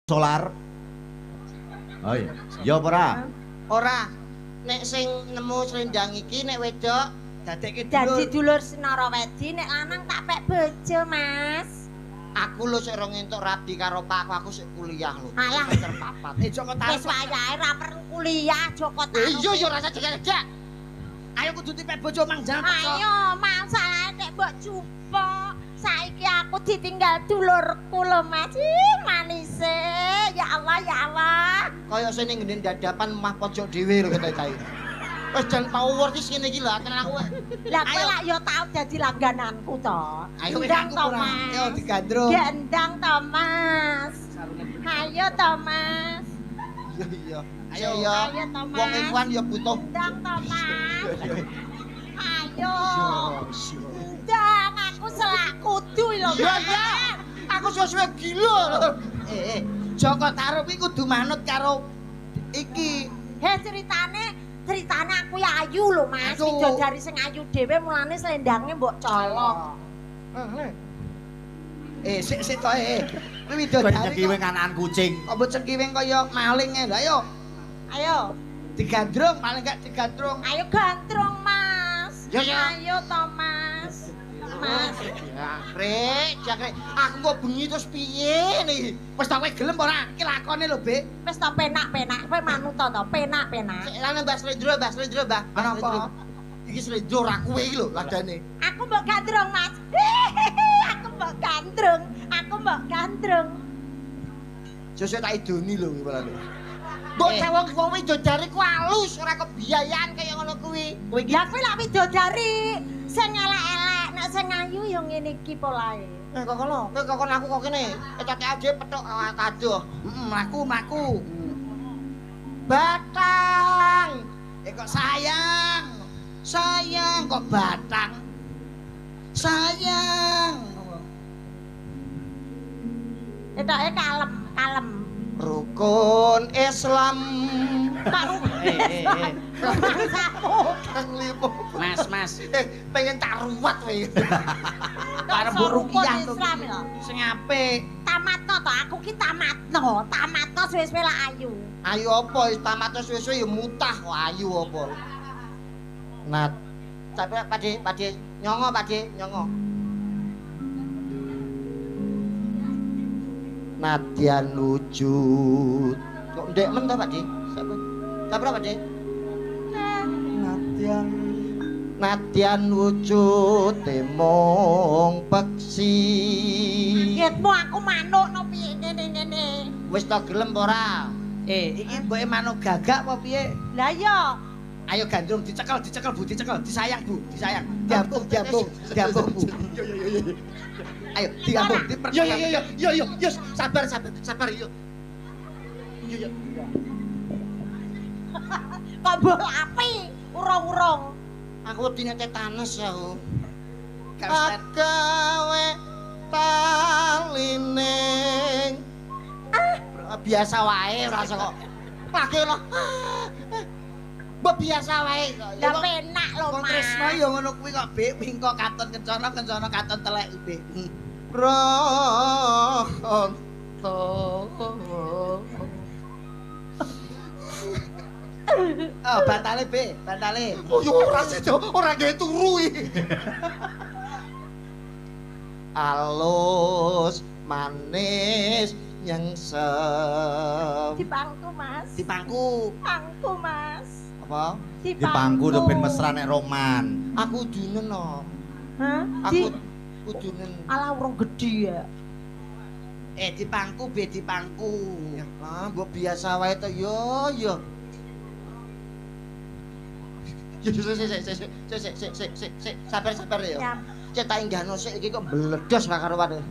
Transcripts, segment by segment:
solar. Oh iya. Ya ora. Ora. Nek sing nemu selendang iki nek wedok dadekke Dadi dulur Senara Wedi, nek lanang tak pek bojo, Mas. Aku lho sik rong entuk rabi karo Pak, aku sik kuliah lho. Alah. Semester 4. Joko Tarub. Wis wayahe ra perlu kuliah, Joko Tarub. Iya ya rasa jejak. Ayo kudu dipek bojo mang jam. Ayo, masalah nek mbok cupa. Saiki aku ditinggal dulurku lho, Mas. Ih, manise. Ya Allah, ya Allah. Kaya sing ning ngene dadapan mah pojok dhewe lho kata-kata. Wis jan power iki ngene iki lho tenan aku. Lah kowe lak yo tau dadi langgananku to. Ayo Gendang aku to, ora. Mas. Yo digandrung. Gendang to, Mas. Ayo to, Mas. Iya. Ayo yo. Ayo to, Mas. Wong iwan yo butuh. Gendang to, Mas. Ayo. Syo. Gendang aku selak kudu lho. Iya Mas. iya. Aku suwe gila lho. Joko Tarub iki kudu manut karo iki. He ceritane aku ya ayu lho, Mas. Aduh. Widodari sing ayu dhewe mulane selendangnya mbok colok. Sik to Kuwi Kok widodari. nyekiwing kanakan kucing. Kok mbok cekiwing kaya maling e. Lah yo Ayo. digandrung paling gak digandrung. Ayo gantrung, Mas. Yo, yo. Ayo to, Mas. Mas. Jangkrik. Aku kok bengi terus piye nih? Wis tak kowe gelem ora? Iki lakone lho, Bek. Wis to penak-penak, kowe manut to, penak-penak. Sik lan Mbah Slendro, Mbah. Ana apa? Iki Slendro ra kowe iki lho ladane. Aku mbok gandrung, Mas. Aku mbok gandrung. Sesuk tak idoni lho kuwi palane. Mbok wong widodari ku alus, ora kebiayaan kaya ngono kuwi. Kowe iki Lah kowe lak widodari sing elek-elek, nek sing ayu ya ngene iki polahe. kok kono, kowe kok kono aku kok kene. Ecoke aja petok kadoh. Mlaku. Batang. Kok sayang. Sayang kok batang. Sayang. Etoke kalem. Rukun Islam. Karo Kang Limo. Mas. Pengen tak ruwat kowe. Para Rukiah to. Islam ya. Sing apik. Tamatno to, aku ki tamatno suwe-suwe lah ayu. Ayu apa wis tamat suwe-suwe ya mutah kok ayu apa. Nat. Tapi Pakde nyongo. Nadyan wujud. Kok ndek men ta Pakde? Sapa Pakde? Nadyan wujud temong peksi. Ngitmu aku manuk no piye ngene. Wis ta gelem apa ora? Iki mboke manuk gagak apa piye? Lah iya. Ayo gandrung dicekel Bu, disayang Bu, disayang. Diambung Bu. Yo. Ayo diambung, dipercaya. Yo, sabar yo. Yo. Kok mbok api urung-urung. Aku wedine tetanus ya. Gawe talining. Biasa wae ora kok. Pake lho. Mbok biasa wae kok. Lah penak lho, Wong Mas. tresno ya ngono kuwi kok, Bek. Wingko katon kencana katon telek, Bek. Roh. Oh, batale, Bek, batale. Oh, yo ora sedo, ora gawe turu iki. Alus, manis, nyengsem. Dipangku, Mas. Dipangku. Pangku, Mas. Apa? Dipangku to ben mesra nek roman. Aku dunen no. Hah? Aku kudunen. Ala urung gedhi ya. Dipangku, Be, dipangku. Mbok biasa wae to, yo. Sik, sabar ya. Ya. Cek tak inggahno sik iki kok mbledos gak karuan.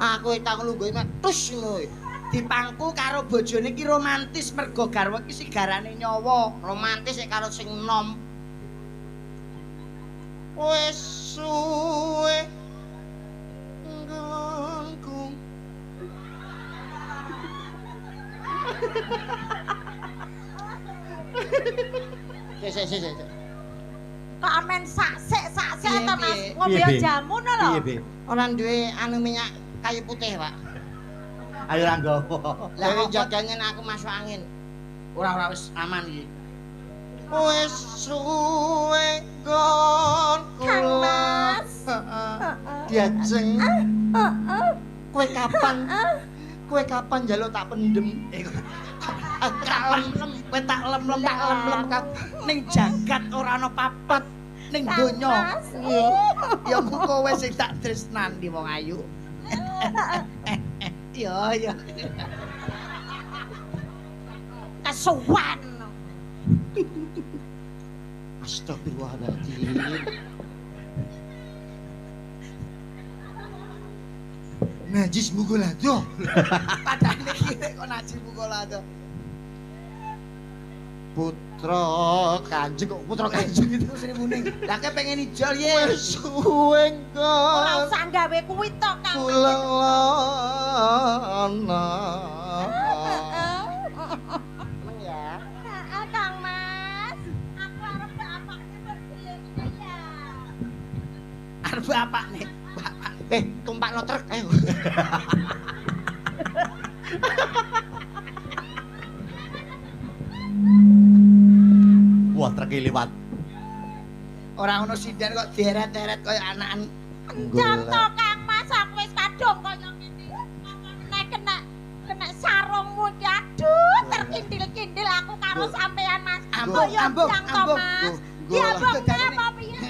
Aku tak nglungguh tus ngono. Dipangku karo bojone iki romantis mergo garwa iki sigarane nyawa. Romantis nek karo sing enom. Wis suwe nggonku. Sik. Kok amen saksik Piye, to, Mas. piye? Ngombe Piye, Be? jamu no lho. Piye, Be? Ora duwe anu minyak kayu putih, Pak. Ayo ra nggawa. Lah kok jagangen aku masuk angin. Ora wis aman iki. Wis suwe kon kula. Diajeng. Kowe kapan njaluk tak pendem? Kowe tak lem-lem ning jagat ora ana papat ning donya. Ya mung kowe sing tak tresnani wong ayu. Ya. Kesuwan. Astagfirullahaladzim. Najis mugolado. Padahal iki kok najis mugolado. Putra Kanjeng kok putra Kanjeng itu sing muning. Lah ke pengen ijol ye. Wis suwe Ora usah gawe kuwi to, Kang. kula. Ya. Heeh, Kang Mas. Aku arep bapakne bersihin ya. Arep bapakne. Tumpakno truk ayo. Wah, truk liwat. Ora ono sinden kok deret-deret kaya anakan. Jam to, Kang Mas, aku wis kadung kaya ngene. Nek kena sarungmu iki aduh terkindil-kindil aku karo sampean Mas. Ambung. Mas. Ya ambung apa piye?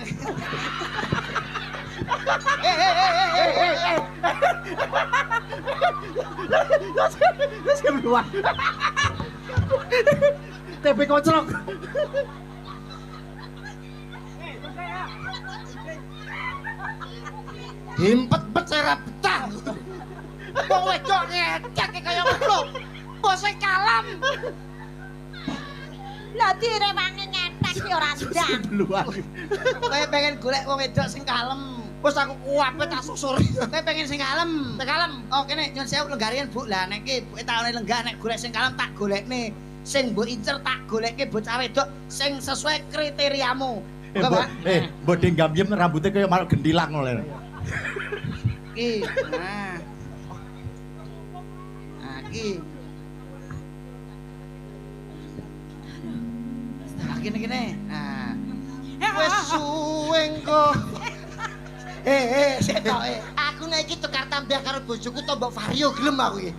Wis keluar. TP kocrok. Himpet-bet ora betah. Wong wedok ngecek kaya ngono. Bose kalem. Lah direwangi ngentek ki ora ndang. Keluar. Kaya pengen golek wong wedok sing kalem. Wes aku kuwapet tak susur. Kaya pengen sing kalem. Sing kalem. Oh kene nyon sewu lenggarian Bu. Lah nek iki buke taune lenggah nek golek sing kalem tak golekne. Sing mbok incer tak goleke bocah wedok sing sesuai kriteriamu. Mbok denggam-yem rambutnya kaya malah gendilang oleh. Iki. Nah. Nah, iki. Kene. Nah. Wes suwe engko. Setok. Aku nek iki tukar tambah karo bojoku to mbok vario gelem aku iki.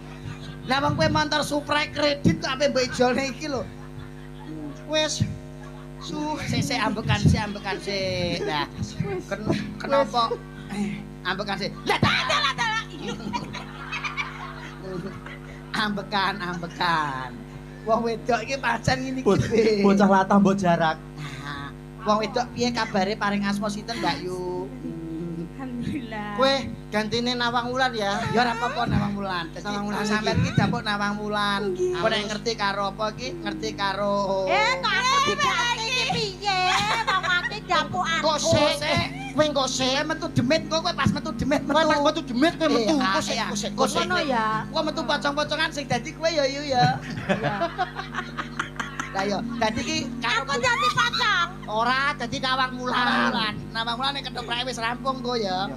Lah wong kowe montor Supra kredit kok ape mbok ijolne iki lho. Wes sik ambekan sik. Nah, kenapa ambekan sik. Lah dalah. Ambekan. Wong wedok iki pancen ngene iki. Bocah latah mbok jarak. Nah, wong wedok piye kabare paring asma sinten Mbak Yu? Alhamdulillah. Kowe gantine Nawang Wulan ya. Ya ora apa-apa Nawang Wulan. Nawang Wulan sampean iki dapuk Nawang Wulan. Apa nek ngerti karo apa iki? Ngerti karo Kok aku dibahas iki piye? Wong ati dapukan. Kok sik? Kowe kok sik metu demit kok kowe pas metu demit metu. Kowe pas metu demit kowe metu. Kok sik. Ngono ya. Kok metu pocong-pocongan sing dadi kowe ya yu ya. Lah yo, dadi iki Aku dadi pocong. ora dadi Nawang Wulan. Nawang Wulan nek kethoprake wis rampung kok ya.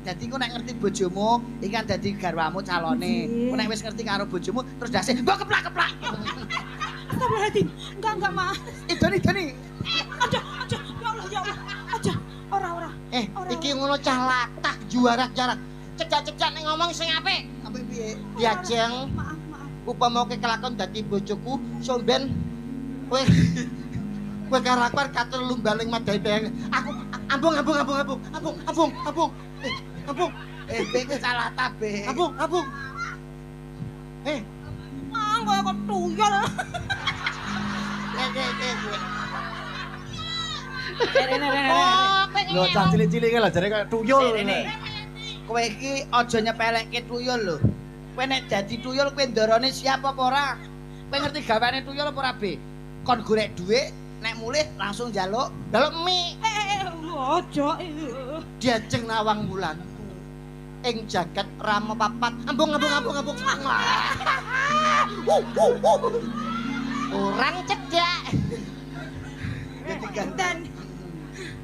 Dadi ku nek ngerti bojomu, iki kan dadi garwamu calone. Ku nek wis ngerti karo bojomu terus dase mbok keplak-keplak. Astagfirullahaladzim. Enggak, Mas. Idoni. Aja. Ya Allah. Aja. Ora. Iki ngono cah latah juara jarak. Cecak-cecak nek ngomong sing apik. Apik piye? Diajeng. Maaf. Upama kowe kelakon dadi bojoku, somben kowe karo aku katur lumbaling madai bayang. Aku ambung. Kowe salah ta, Be. Ambung. Kowe kok tuyul. Lho cah cilik-cilik lho jare kaya tuyul. Kowe iki aja nyepelekke tuyul lho. Kowe nek dadi tuyul kowe ndorone siap apa ora? Kowe ngerti gaweane tuyul apa ora, Be? Kon golek dhuwit, nek mulih langsung njaluk mie. Aja. Diajeng Nawang Wulan. Ing jagat rama papat. Ambung. Orang cedak. Dan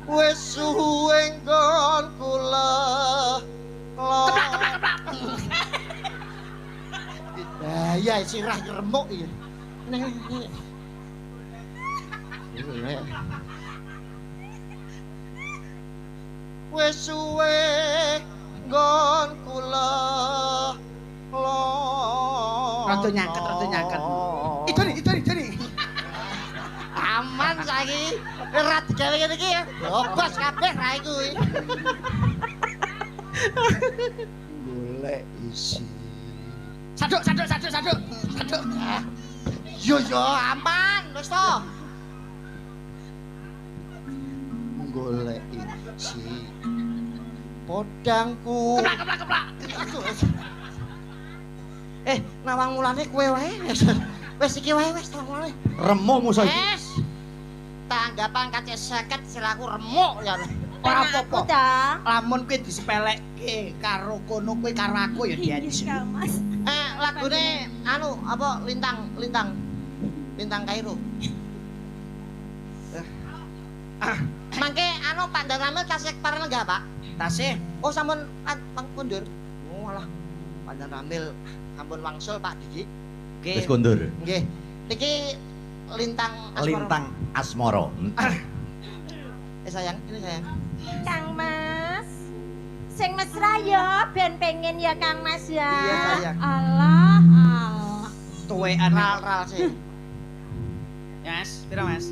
Wis suwe nggon kula. Keplak. Lah iya sirah remuk iki. Ning. Wis suwe nggon kula lo. Rada nyaket. Idoni. Aman saiki. Ora digawe ngene iki ya. Bos kabeh ra iku. Golek isi. Saduk. Yo aman, wis to. Golek isi. Podangku. Keplak. Nawang mulane kowe wae. Wis iki wae wis mulane. Remuk musuh iki. Wis. Tanggapan kace 50 silaku remuk ya. Ora apa-apa. Lamun kowe disepelekke karo kono kowe karo aku ya diadi. Mas. Lagune anu apa lintang Kairo. Mangke anu Pandan Ramil tasih pareng enggak, Pak? Tasih. Oh sampun mundur. Oh alah. Pandan Ramil ampun wangsul Pak Diki. Nggih. Wis kondur. Nggih. Niki Lintang Asmara. Sayang, ini sayang. Kang Mas. Sing mesra ya ben pengen ya Kang Mas ya. Iya, sayang. Allah. Tuwean ral sih. Yes, pira Mas?